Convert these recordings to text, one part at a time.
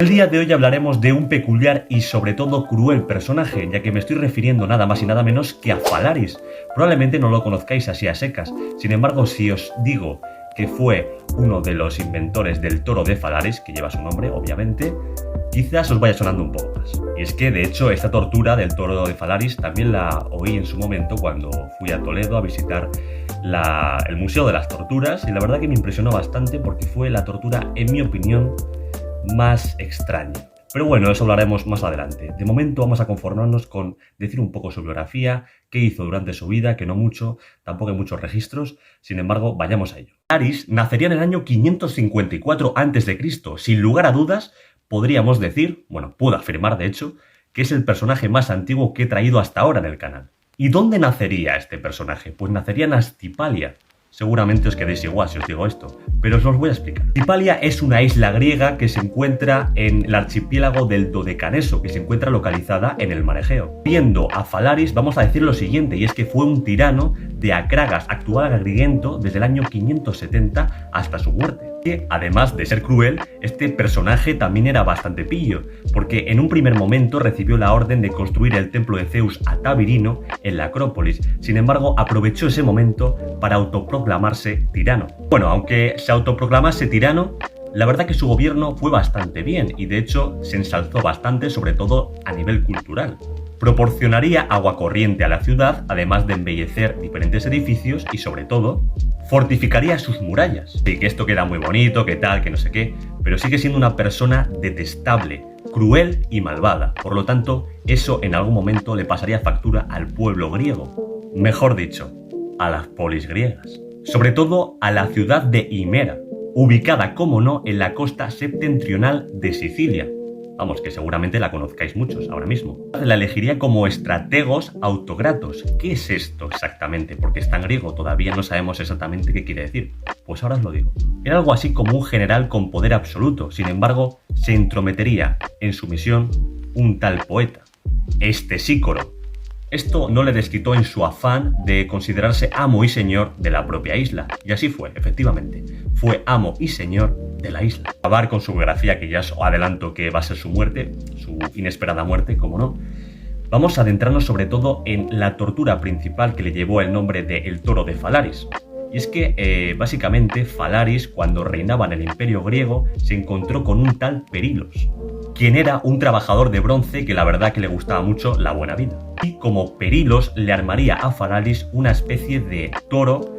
El día de hoy hablaremos de un peculiar y sobre todo cruel personaje, ya que me estoy refiriendo nada más y nada menos que a Falaris. Probablemente no lo conozcáis así a secas, sin embargo si os digo que fue uno de los inventores del toro de Falaris, que lleva su nombre obviamente, quizás os vaya sonando un poco más. Y es que de hecho esta tortura del toro de Falaris también la oí en su momento cuando fui a Toledo a visitar el Museo de las Torturas, y la verdad que me impresionó bastante porque fue la tortura, en mi opinión, más extraña. Pero bueno, eso hablaremos más adelante. De momento vamos a conformarnos con decir un poco su biografía, qué hizo durante su vida, que no mucho, tampoco hay muchos registros, sin embargo, vayamos a ello. Falaris nacería en el año 554 a.C., sin lugar a dudas, podríamos decir, bueno, puedo afirmar de hecho, que es el personaje más antiguo que he traído hasta ahora en el canal. ¿Y dónde nacería este personaje? Pues nacería en Astipalia. Seguramente os quedéis igual si os digo esto, pero os lo voy a explicar. Astipalia es una isla griega que se encuentra en el archipiélago del Dodecaneso, que se encuentra localizada en el mar Egeo. Viendo a Falaris, vamos a decir lo siguiente, y es que fue un tirano de Acragas, actual Agrigento, desde el año 570 hasta su muerte. Que, además de ser cruel, este personaje también era bastante pillo, porque en un primer momento recibió la orden de construir el templo de Zeus a Tabirino en la Acrópolis. Sin embargo, aprovechó ese momento para autoproclamarse tirano. Bueno, aunque se autoproclamase tirano, la verdad que su gobierno fue bastante bien y de hecho se ensalzó bastante, sobre todo a nivel cultural. Proporcionaría agua corriente a la ciudad, además de embellecer diferentes edificios y sobre todo fortificaría sus murallas. Sí, que esto queda muy bonito, que tal, que no sé qué, pero sigue siendo una persona detestable, cruel y malvada. Por lo tanto, eso en algún momento le pasaría factura al pueblo griego. Mejor dicho, a las polis griegas. Sobre todo a la ciudad de Himera, ubicada, como no, en la costa septentrional de Sicilia. Vamos, que seguramente la conozcáis muchos ahora mismo. La elegiría como estrategos autogratos. ¿Qué es esto exactamente? Porque está en griego, todavía no sabemos exactamente qué quiere decir. Pues ahora os lo digo. Era algo así como un general con poder absoluto. Sin embargo, se entrometería en su misión un tal poeta, Estesícoro. Esto no le desquitó en su afán de considerarse amo y señor de la propia isla. Y así fue, efectivamente. Fue amo y señor de la isla. Acabar con su biografía, que ya os adelanto que va a ser su muerte, su inesperada muerte, como no. Vamos a adentrarnos sobre todo en la tortura principal que le llevó el nombre de el toro de Falaris. Y es que, básicamente, Falaris, cuando reinaba en el Imperio griego, se encontró con un tal Perilos, quien era un trabajador de bronce que la verdad que le gustaba mucho la buena vida. Y como Perilos le armaría a Falaris una especie de toro,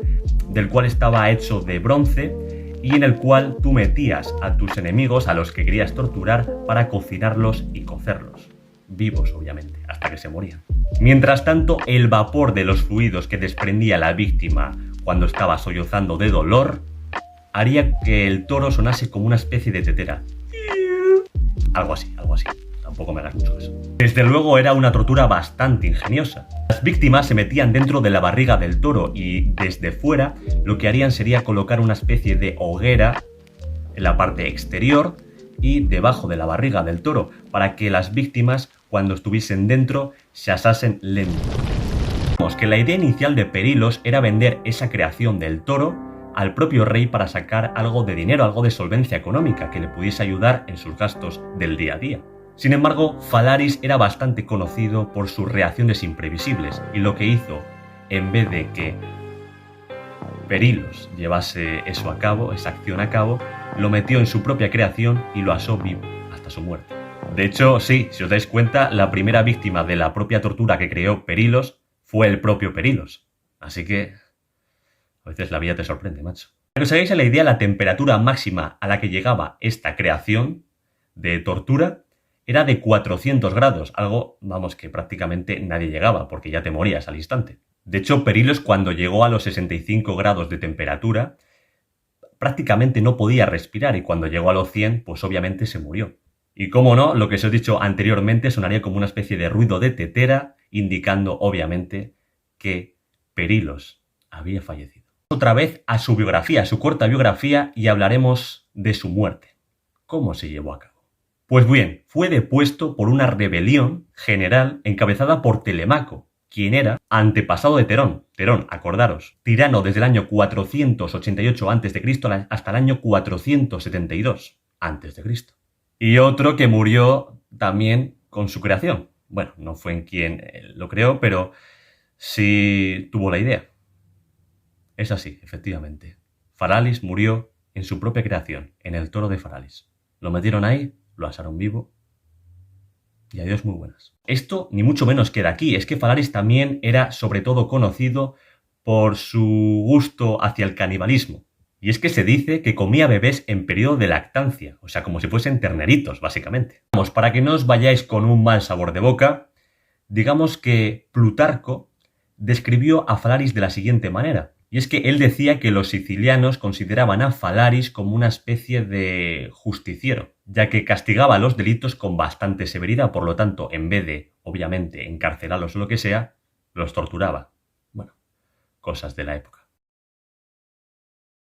del cual estaba hecho de bronce, y en el cual tú metías a tus enemigos, a los que querías torturar, para cocinarlos y cocerlos. Vivos, obviamente, hasta que se morían. Mientras tanto, el vapor de los fluidos que desprendía la víctima cuando estaba sollozando de dolor, haría que el toro sonase como una especie de tetera. Algo así, algo así. Tampoco me hagas mucho caso. Desde luego era una tortura bastante ingeniosa. Las víctimas se metían dentro de la barriga del toro y desde fuera lo que harían sería colocar una especie de hoguera en la parte exterior y debajo de la barriga del toro para que las víctimas, cuando estuviesen dentro, se asasen lento. Vamos, que la idea inicial de Perilos era vender esa creación del toro al propio rey para sacar algo de dinero, algo de solvencia económica que le pudiese ayudar en sus gastos del día a día. Sin embargo, Falaris era bastante conocido por sus reacciones imprevisibles y lo que hizo, en vez de que Perilos llevase eso a cabo, esa acción a cabo, lo metió en su propia creación y lo asó vivo hasta su muerte. De hecho, sí, si os dais cuenta, la primera víctima de la propia tortura que creó Perilos fue el propio Perilos. Así que a veces la vida te sorprende, macho. Para que os hagáis la idea, la temperatura máxima a la que llegaba esta creación de tortura era de 400 grados, algo, vamos, que prácticamente nadie llegaba, porque ya te morías al instante. De hecho, Perilos, cuando llegó a los 65 grados de temperatura, prácticamente no podía respirar, y cuando llegó a los 100, pues obviamente se murió. Y como no, lo que os he dicho anteriormente sonaría como una especie de ruido de tetera, indicando, obviamente, que Perilos había fallecido. Otra vez a su biografía, a su corta biografía, y hablaremos de su muerte. ¿Cómo se llevó a cabo? Pues bien, fue depuesto por una rebelión general encabezada por Telemaco, quien era antepasado de Terón. Terón, acordaros, tirano desde el año 488 a.C. hasta el año 472 a.C. y otro que murió también con su creación. Bueno, no fue en quien lo creó, pero sí tuvo la idea. Es así, efectivamente. Faralis murió en su propia creación, en el toro de Faralis. Lo metieron ahí, lo asaron vivo y adiós muy buenas. Esto ni mucho menos queda aquí, es que Falaris también era sobre todo conocido por su gusto hacia el canibalismo. Y es que se dice que comía bebés en periodo de lactancia, o sea, como si fuesen terneritos, básicamente. Vamos, para que no os vayáis con un mal sabor de boca, digamos que Plutarco describió a Falaris de la siguiente manera. Y es que él decía que los sicilianos consideraban a Falaris como una especie de justiciero, ya que castigaba los delitos con bastante severidad, por lo tanto, en vez de, obviamente, encarcelarlos o lo que sea, los torturaba. Bueno, cosas de la época.